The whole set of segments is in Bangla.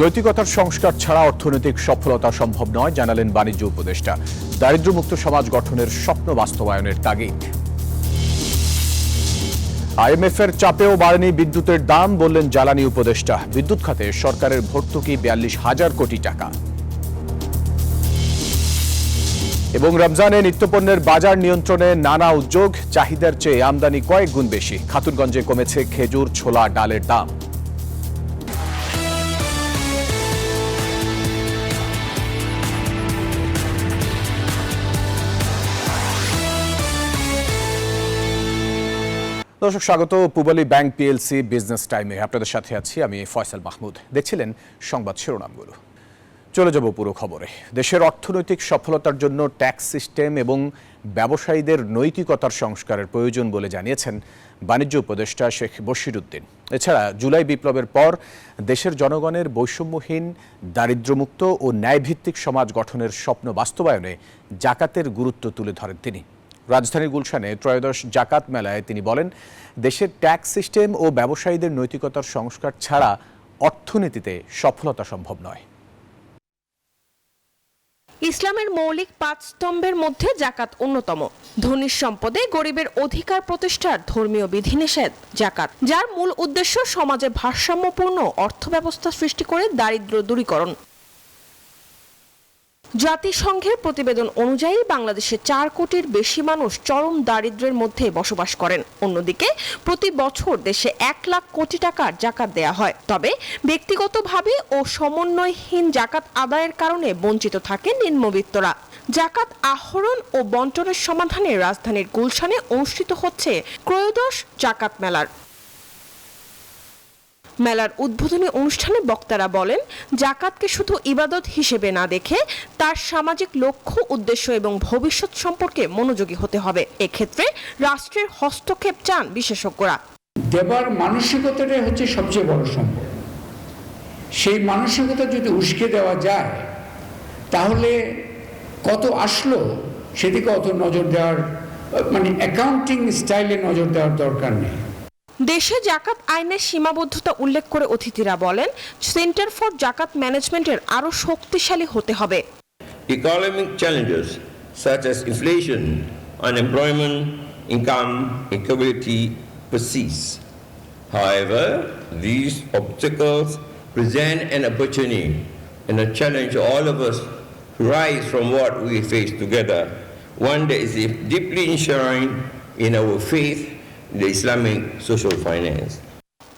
নৈতিকতার সংস্কার ছাড়া অর্থনৈতিক সফলতা সম্ভব নয় জানালেন বাণিজ্য উপদেষ্টা। দারিদ্র্যমুক্ত সমাজ গঠনের স্বপ্ন বাস্তবায়নের তাগিদ। আইএমএফের চাপেও বাড়েনি বিদ্যুতের দাম, বললেন জ্বালানি উপদেষ্টা। বিদ্যুৎ খাতে সরকারের ভর্তুকি ৪২,০০০ কোটি টাকা। এবং রমজানে নিত্যপণ্যের বাজার নিয়ন্ত্রণে নানা উদ্যোগ, চাহিদার চেয়ে আমদানি কয়েক গুণ বেশি। খাতুনগঞ্জে কমেছে খেজুর, ছোলা, ডালের দাম। দর্শক স্বাগত পূবালী ব্যাংক পিএলসি বিজনেস টাইমে। আপনাদের সাথে আছি আমি ফয়সাল মাহমুদ। দেখছিলেন সংবাদ শিরোনামগুলো। চলে যাব পুরো খবরে। দেশের অর্থনৈতিক সফলতার জন্য ট্যাক্স সিস্টেম এবং ব্যবসায়ীদের নৈতিকতার সংস্কারের প্রয়োজন বলে জানিয়েছেন বাণিজ্য উপদেষ্টা শেখ বশির উদ্দিন। এছাড়া জুলাই বিপ্লবের পর দেশের জনগণের বৈষম্যহীন, দারিদ্র্যমুক্ত ও ন্যায়ভিত্তিক সমাজ গঠনের স্বপ্ন বাস্তবায়নে জাকাতের গুরুত্ব তুলে ধরেন তিনি। রাজধানীর গুলশানে ত্রয়োদশ জাকাত মেলায় তিনি বলেন, দেশের ট্যাক্স সিস্টেম ও ব্যবসায়ীদের নৈতিকতার সংস্কার ছাড়া অর্থনীতিতে সফলতা সম্ভব নয়। ইসলামের মৌলিক ৫ স্তম্ভের মধ্যে জাকাত অন্যতম। ধনীর সম্পদে গরিবের অধিকার প্রতিষ্ঠার ধর্মীয় বিধিনিষেধ জাকাত, যার মূল উদ্দেশ্য সমাজে ভারসাম্যপূর্ণ অর্থব্যবস্থা সৃষ্টি করে দারিদ্র্য দূরীকরণ। জাতিসংঘের প্রতিবেদন অনুযায়ী বাংলাদেশে ৪ কোটির বেশি মানুষ চরম দারিদ্র্যের মধ্যে বসবাস করেন। অন্যদিকে প্রতি বছর দেশে ১ লাখ কোটি টাকার জাকাত দেয়া হয়। তবে ব্যক্তিগতভাবে ও সমন্বয়হীন জাকাত আদায়ের কারণে বঞ্চিত থাকে নিম্নবিত্তরা। জাকাত আহরণ ও বন্টনের সমাধানে রাজধানীর গুলশানে অনুষ্ঠিত হচ্ছে ত্রয়োদশ জাকাত মেলার উদ্বোধনী অনুষ্ঠানে বক্তারা বলেন, জাকাতকে শুধু ইবাদত হিসেবে না দেখে তার সামাজিক লক্ষ্য, উদ্দেশ্য এবং ভবিষ্যৎ সম্পর্কে মনোযোগী হতে হবে। এক্ষেত্রে রাষ্ট্রের হস্তক্ষেপ চান বিশেষজ্ঞরা। দেবার মানসিকতাটাই হচ্ছে সবচেয়ে বড় সম্পদ। সেই মানসিকতা যদি উস্কে দেওয়া যায় তাহলে কত আসলো সেদিকে অত নজর দেওয়ার অ্যাকাউন্টিং স্টাইলে নজর দেওয়ার দরকার নেই। দেশে জাকাত আইনের সীমাবদ্ধতা উল্লেখ করে অতিথিরা বলেন, সেন্টার ফর জাকাত ম্যানেজমেন্টের আরো শক্তিশালী হতে হবে। Economic challenges such as inflation, unemployment, income inequality persist. However, these obstacles present an opportunity and a challenge to all of us to rise from what we face together, one that is deeply enshrined in our faith, the Islamic social finance.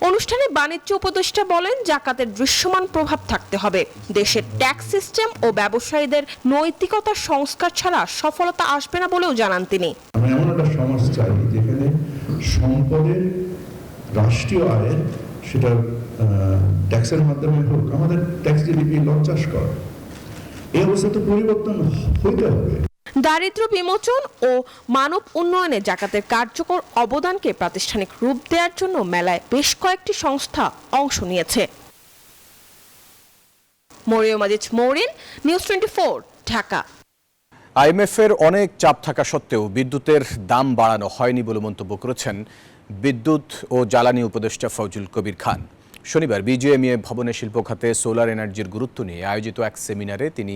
অনুষ্ঠানে বাণিজ্য উপদেষ্টা বলেন, জাকাতের দৃশ্যমান প্রভাব থাকতে হবে। দেশের ট্যাক্স সিস্টেম ও ব্যবসায়ীদের নৈতিকতার সংস্কার ছাড়া সফলতা আসবে না বলেও জানান তিনি। আমরা এমন একটা সমাজ চাই যেখানে সম্পদের রাষ্ট্রীয় আয়ের, সেটা ট্যাক্সের মাধ্যমে হোক, আমাদের ট্যাক্স জিডিপি লঞ্চাস করা, এই অবস্থা তো পরিবর্তন হইতে হবে। দারিদ্র্য বিমোচন ও মানব উন্নয়নে জাকাতের কার্যকর অবদানকে প্রাতিষ্ঠানিক রূপ দেওয়ার জন্য মেলায় বেশ কয়েকটি সংস্থা অংশ নিয়েছে। মরিয়ম আজিজ মৌরিন, নিউজ 24, ঢাকা। আইএমএফের অনেক চাপ থাকা সত্ত্বেও বিদ্যুতের দাম বাড়ানো হয়নি বলে মন্তব্য করেছেন বিদ্যুৎ ও জ্বালানি উপদেষ্টা ফজলুল কবির খান। শনিবার বিজিএমইএ ভবনে শিল্প খাতে সোলার এনার্জির গুরুত্ব নিয়ে আয়োজিত এক সেমিনারে তিনি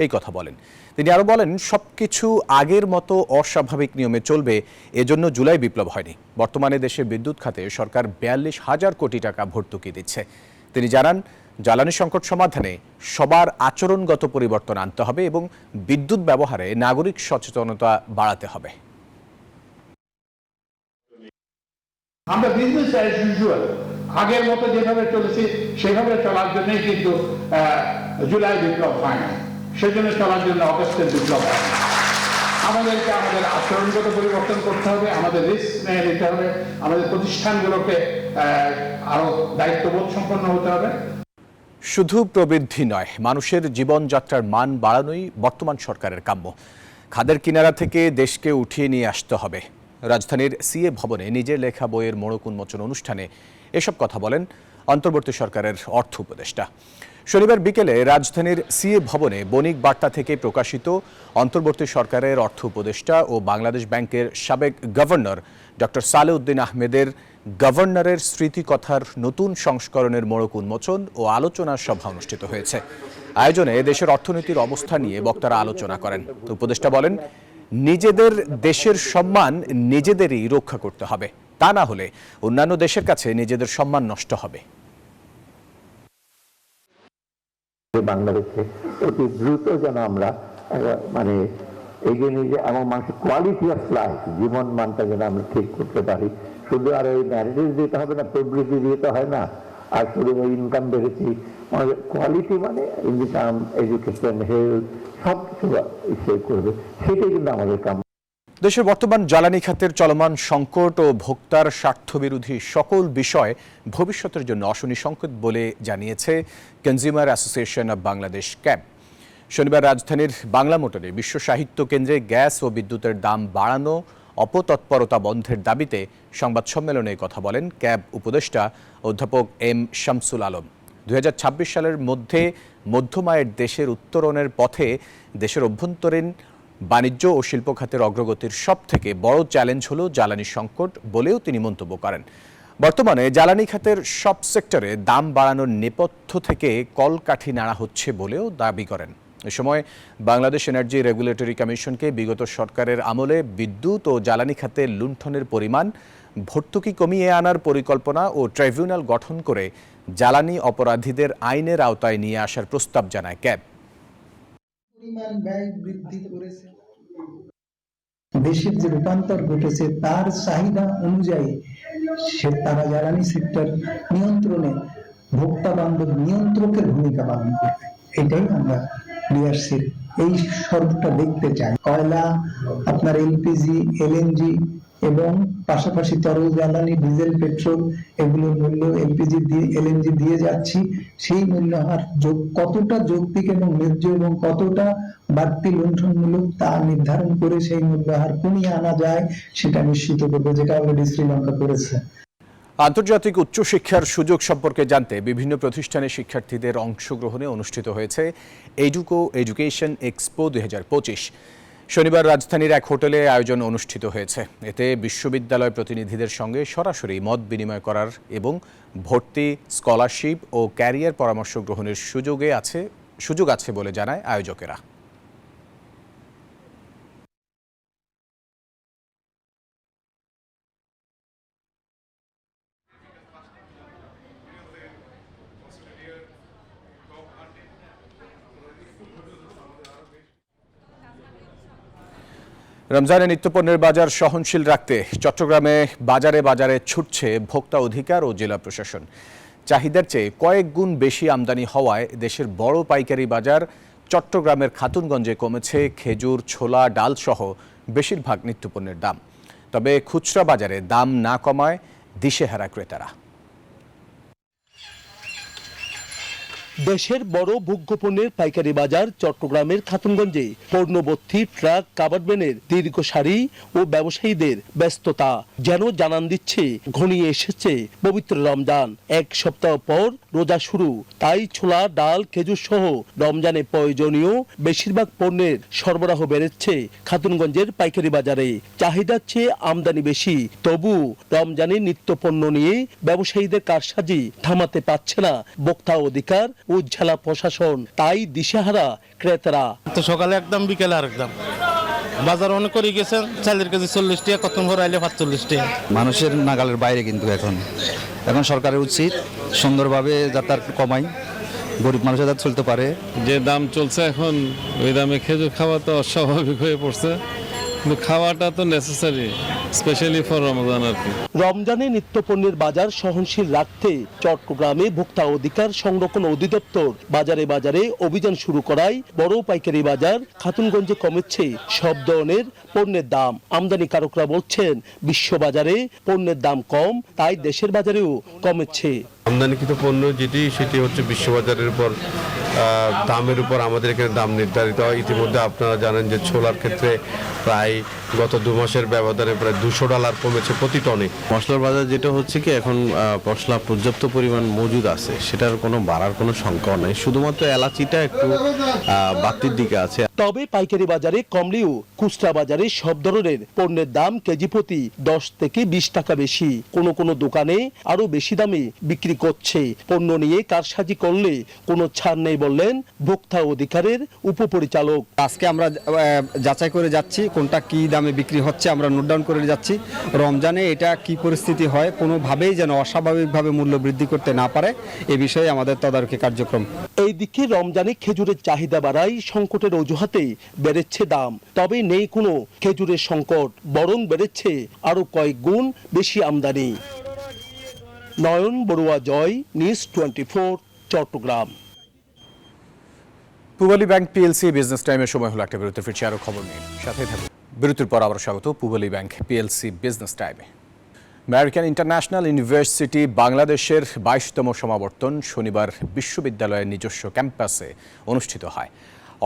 এই কথা বলেন। তিনি আরও বলেন, সবকিছু আগের মতো অস্বাভাবিক নিয়মে চলবে, এজন্য জুলাই বিপ্লব হয়নি। বর্তমানে দেশে বিদ্যুৎ খাতে সরকার ৪২,০০০ কোটি টাকা ভর্তুকি দিচ্ছে। তিনি জানান, জ্বালানি সংকট সমাধানে সবার আচরণগত পরিবর্তন আনতে হবে এবং বিদ্যুৎ ব্যবহারে নাগরিক সচেতনতা বাড়াতে হবে। আমরা বিজনেস অ্যাজ ইউজুয়াল আগের মতো যেভাবে চলেছি সেভাবে চলার জন্যই কিন্তু জুলাই বিপ্লব হয় না, সেজন্য চলার জন্য অগস্টের বিপ্লব হয়। আমাদেরকে আমাদের আচরণগত পরিবর্তন করতে হবে, আমাদের রিস্ক নিয়ে নিতে হবে, আমাদের প্রতিষ্ঠানগুলোকে আরো দায়িত্ববোধ সম্পন্ন হতে হবে। শুধু প্রবৃদ্ধি নয়, মানুষের জীবনযাত্রার মান বাড়ানোই বর্তমান সরকারের কাম্য। খাদের কিনারা থেকে দেশকে উঠিয়ে নিয়ে আসতে হবে। রাজধানীর সিএ ভবনে নিজের লেখা বইয়ের মোড়ক উন্মোচন অনুষ্ঠানে এসব কথা বলেন অন্তর্বর্তী সরকারের অর্থ উপদেষ্টা। শনিবার বিকেলে রাজধানীর সিএ ভবনে বণিক বার্তা থেকে প্রকাশিত অন্তর্বর্তী সরকারের অর্থ উপদেষ্টা ও বাংলাদেশ ব্যাংকের সাবেক গভর্নর ডক্টর সালেউদ্দিন আহমেদের গভর্নরের স্মৃতিকথার নতুন সংস্করণের মোড়ক উন্মোচন ও আলোচনা সভা অনুষ্ঠিত হয়েছে। আয়োজনে দেশের অর্থনীতির অবস্থা নিয়ে বক্তারা আলোচনা করেন। উপদেষ্টা বলেন, নিজেদের দেশের সম্মান নিজেদেরই রক্ষা করতে হবে, তা না হলে অন্যান্য দেশের কাছে নিজেদের সম্মান নষ্ট হবে। বাংলাদেশে অতি দ্রুত যেন আমরা মানে এগিয়ে নিয়ে যে এবং মানুষের কোয়ালিটি অফ লাইফ, জীবন মানটা যেন আমরা ঠিক করতে পারি। শুধু আর ওই ম্যারেজেস দিতে হবে না, প্রবৃত্তি দিতে হয় না, আর শুধু ওই ইনকাম বেড়েছি, কোয়ালিটি মানে ইনকাম, এডুকেশন, হেলথ সব কিছু ইসে করবে, সেটাই কিন্তু আমাদের কাম। দেশের বর্তমান জ্বালানি খাতের চলমান সংকট ও ভোক্তার স্বার্থবিরোধী সকল বিষয় ভবিষ্যতের জন্য অশনি সংকেত বলে জানিয়েছে consumer association of Bangladesh cab. শনিবার রাজধানীর বাংলা মোটরে বিশ্ব সাহিত্য কেন্দ্রে গ্যাস ও বিদ্যুতের দাম বাড়ানো, অপতৎপরতা বন্ধের দাবিতে সংবাদ সম্মেলনে কথা বলেন ক্যাব উপদেষ্টা অধ্যাপক এম শামসুল আলম। 2026 সালের মধ্যে মধ্যম আয়ের দেশের উত্তরণের পথে দেশের অভ্যন্তরীণ বাণিজ্য ও শিল্প খাতের অগ্রগতির সবথেকে বড় চ্যালেঞ্জ হলো জ্বালানি সংকট বলেও তিনি মন্তব্য করেন। বর্তমানে জ্বালানি খাতের সব সেক্টরে দাম বাড়ানোর নেপথ্য থেকে কলকাঠি নাড়া হচ্ছে বলেও দাবি করেন। এ সময় বাংলাদেশ এনার্জি রেগুলেটরি কমিশনকে বিগত সরকারের আমলে বিদ্যুৎ ও জ্বালানি খাতে লুণ্ঠনের পরিমাণ, ভর্তুকি কমিয়ে আনার পরিকল্পনা ও ট্রাইব্যুনাল গঠন করে জ্বালানি অপরাধীদের আইনের আওতায় নিয়ে আসার প্রস্তাব জানায় ক্যাব। ব্যয় বৃদ্ধি করেছে, দেশের যে রূপান্তর ঘটেছে তার চাহিদা অনুযায়ী তারা জ্বালানি সেক্টর নিয়ন্ত্রণে ভোক্তা বান্ধব নিয়ন্ত্রকের ভূমিকা পালন করবে। এটাই আমরা ডিআরসির এই স্বরূপটা দেখতে চাই। কয়লা, আপনার এলপিজি, এলএনজি এবং পাশাপাশি তরল জ্বালানি, ডিজেল, পেট্রোল এগুলোর মূল্য এলপিজি দিয়ে এলএনজি দিয়ে যাচ্ছি, সেই মূল্যহার কতটা যৌক্তিক এবং ন্যায্য এবং কতটা বাড়তি লুণ্ঠনমূলক তা নির্ধারণ করে সেই মূল্যহার কমিয়ে আনা যায় সেটা নিশ্চিত করবে, যেটা অলরেডি শ্রীলঙ্কা করেছে। আন্তর্জাতিক উচ্চশিক্ষার সুযোগ সম্পর্কে জানতে বিভিন্ন প্রতিষ্ঠানের শিক্ষার্থীদের অংশগ্রহণে অনুষ্ঠিত হয়েছে এডুকো এডুকেশন এক্সপো 2025। শনিবার রাজধানীর এক হোটেলে আয়োজন অনুষ্ঠিত হয়েছে। এতে বিশ্ববিদ্যালয় প্রতিনিধিদের সঙ্গে সরাসরি মত বিনিময় করার এবং ভর্তি, স্কলারশিপ ও ক্যারিয়ার পরামর্শ গ্রহণের সুযোগ আছে বলে জানায় আয়োজকেরা। রমজানে নিত্যপণ্যের বাজার সহনশীল রাখতে চট্টগ্রামে বাজারে বাজারে ছুটছে ভোক্তা অধিকার ও জেলা প্রশাসন। চাহিদার চেয়ে কয়েক গুণ বেশি আমদানি হওয়ায় দেশের বড় পাইকারি বাজার চট্টগ্রামের খাতুনগঞ্জে কমেছে খেজুর, ছোলা, ডাল সহ বেশিরভাগ নিত্যপণ্যের দাম। তবে খুচরা বাজারে দাম না কমায় দিশেহারা ক্রেতারা। দেশের বড় ভোগ্যপণ্যের পাইকারি বাজার চট্টগ্রামের খাতুনগঞ্জে পণ্যভর্তি ট্রাক, কাভার্ড ভ্যানের দীর্ঘ সারি ও ব্যবসায়ীদের ব্যস্ততা যেন জানান দিচ্ছে ঘনিয়ে এসেছে পবিত্র রমজান। এক সপ্তাহ পর রোজা শুরু, তাই ছোলা, ডাল, খেজুর সহ রমজানে প্রয়োজনীয় বেশিরভাগ পণ্যের সরবরাহ বেড়েছে খাতুনগঞ্জের পাইকারি বাজারে। চাহিদার চেয়ে আমদানি বেশি, তবু রমজানের নিত্যপণ্য নিয়ে ব্যবসায়ীদের কারসাজি থামাতে পারছে না ভোক্তা অধিকার ও জেলা প্রশাসন, তাই দিশেহারা ক্রেতারা। তো সকালে একদম, বিকেলে আর একদম। বাজার অনেক করে গেছেন, চালের কেজি 40 টাকা, কত ভরে আইলে 45 টাকা। মানুষের নাগালের বাইরে কিন্তু এখন সরকারের উচিত সুন্দরভাবে যাতায়াত কমাই, গরিব মানুষের যাতে চলতে পারে। যে দাম চলছে এখন, ওই দামে খেজুর খাওয়া তো অস্বাভাবিক হয়ে পড়ছে, কিন্তু খাওয়াটা তো নেসেসারি, স্পেশালি ফর রমজান আর কি। রমজানে নিত্যপণ্যের বাজার সহনশীল রাখতে চট্টগ্রামে ভোক্তা অধিকার সংরক্ষণ অধিদপ্তর বাজারে বাজারে অভিযান শুরু করায় বড় পাইকারি বাজার খাতুনগঞ্জে কমেছে সব ধরনের পণ্যের দাম। আমদানিকারকরা বলছেন বিশ্ববাজারে পণ্যের দাম কম, তাই দেশের বাজারেও কমেছে। আমদানিকৃত পণ্য যেটি, সেটি হচ্ছে বিশ্ববাজারের উপর দামের উপর আমাদের এখানে দাম নির্ধারিত হয়। ইতিমধ্যে আপনারা জানেন যে ছোলার ক্ষেত্রে প্রায় গত 2 মাসের ব্যবধানে প্রায় $200 কমেছে প্রতি টনে। মশলার বাজার যেটা হচ্ছে কি, এখন মশলা পর্যাপ্ত পরিমাণ মজুদ আছে, সেটার কোনো বাড়ার কোনো সংখ্যা নেই, শুধুমাত্র এলাচিটা একটু বাড়তির দিকে আছে। তবে পাইকারি বাজারে কমলেও খুচরা বাজারে সব ধরনের পণ্যের দাম কেজি প্রতি 10 থেকে 20 টাকা বেশি। কোনো দোকানে আরো বেশি দামে বিক্রি করছে। পণ্য নিয়ে কারসাজি করলে কোনো ছাড় নেই বললেন ভোক্তা অধিকারের উপপরিচালক। আজকে আমরা যাচাই করে যাচ্ছি কোনটা কি দামে বিক্রি হচ্ছে, আমরা নোট ডাউন করে যাচ্ছি। রমজানে এটা কি পরিস্থিতি হয়, কোনোভাবেই যেন অস্বাভাবিকভাবে মূল্য বৃদ্ধি করতে না পারে এ বিষয়ে আমাদের তদারকি কার্যক্রম। এইদিকে রমজানে খেজুরের চাহিদা বাড়ায় সংকটের অজুহাতে বেড়েছে দাম। তবে নেই কোনো খেজুরের সংকট, বরং বেড়েছে আরো কয়েক গুণ বেশি আমদানি। Nayan Barua, Joy, News 24, Chattogram. Pubali Bank PLC business টাইমের সময় হলো একটা বিরতি, ফিরছি আরো খবর নিয়ে, সাথে থাকুন। বিরতির পর আবার স্বাগত পূবালী ব্যাংক পিএলসি বিজনেস টাইমে। আমেরিকান ইন্টারন্যাশনাল ইউনিভার্সিটি বাংলাদেশের 22তম সমাবর্তন শনিবার বিশ্ববিদ্যালয়ের নিজস্ব ক্যাম্পাসে অনুষ্ঠিত হয়।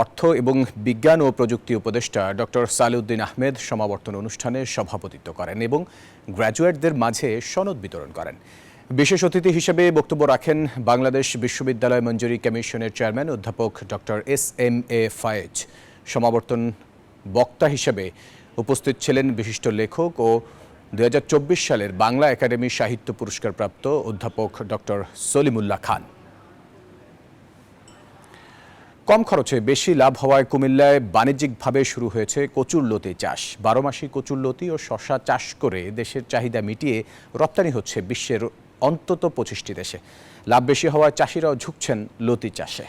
অর্থ এবং বিজ্ঞান ও প্রযুক্তি উপদেষ্টা ডক্টর সালেউদ্দিন আহমেদ সমাবর্তন অনুষ্ঠানে সভাপতিত্ব করেন এবং গ্র্যাজুয়েটদের মাঝে সনদ বিতরণ করেন। বিশেষ অতিথি হিসেবে বক্তব্য রাখেন বাংলাদেশ বিশ্ববিদ্যালয় মঞ্জুরি কমিশনের চেয়ারম্যান অধ্যাপক ডক্টর SM-A ফায়েজ। সমাবর্তন বক্তা হিসেবে উপস্থিত ছিলেন বিশিষ্ট লেখক ও 2024 সালের বাংলা একাডেমি সাহিত্য পুরস্কারপ্রাপ্ত অধ্যাপক ডক্টর সলিমুল্লাহ খান। কম খরচে বেশি লাভ হওয়ায় কুমিল্লায় বাণিজ্যিকভাবে শুরু হয়েছে কচুরলতি চাষ। 12 মাসি কচুরলতি ও শসা চাষ করে দেশের চাহিদা মিটিয়ে রপ্তানি হচ্ছে বিশ্বের অন্তত 25টি দেশে। লাভ বেশি হওয়ায় চাষিরাও ঝুঁকছেন লতি চাষে।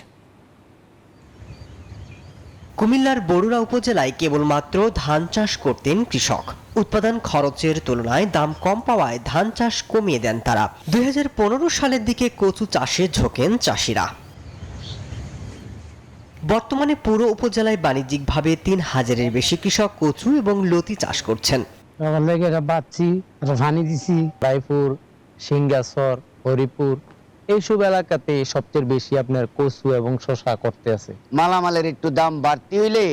কুমিল্লার বরুড়া উপজেলায় কেবলমাত্র ধান চাষ করতেন কৃষক। উৎপাদন খরচের তুলনায় দাম কম পাওয়ায় ধান চাষ কমিয়ে দেন তারা। 2015 সালের দিকে কচু চাষে ঝোঁকেন চাষিরা। বর্তমানে পুরো উপজেলায় বাণিজ্যিকভাবে 3000-এর বেশি কৃষক কচু এবং লতি চাষ করছেন। রায়পুর, সিংহাসর, হরিপুর এইসব এলাকাতে সবচেয়ে বেশি আপনার কচু এবং শসা করতে আছে। মালামালের একটু দাম বাড়তি হইলে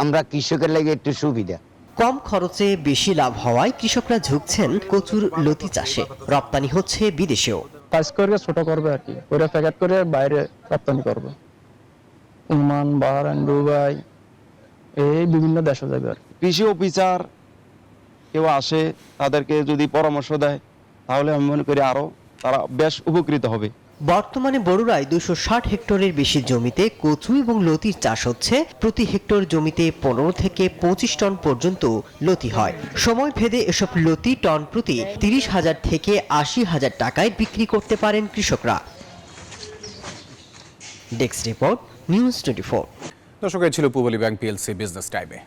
আমরা কৃষকের লাগে একটু সুবিধা। কম খরচে বেশি লাভ হওয়ায় কৃষকরা ঝুঁকছেন কচুর লতি চাষে। রপ্তানি হচ্ছে বিদেশেও। কাজ করে ছোট করবে আর কি, ওরা প্যাকেট করে বাইরে রপ্তানি করবে। ওমান, বাহরাইন, দুবাই এই বিভিন্ন দেশে যাবে আর কি। কৃষি অফিসার কেউ আসে, তাদেরকে যদি পরামর্শ দেয় তাহলে আমি মনে করি আরো তারা বেশ উপকৃত হবে। বর্তমানে বরুড়ায় 260 হেক্টরের বেশি জমিতে কচু এবং লতির চাষ হচ্ছে। প্রতি হেক্টর জমিতে 15 থেকে 25 টন পর্যন্ত লতি হয়। সময় ভেদে এসব লতি টন প্রতি 30,000 থেকে 80,000 টাকায় বিক্রি করতে পারেন কৃষকরা। Desk report, news 24। দর্শক, এই ছিল পূবালী ব্যাংক পিএলসি বিজনেস টাইমে।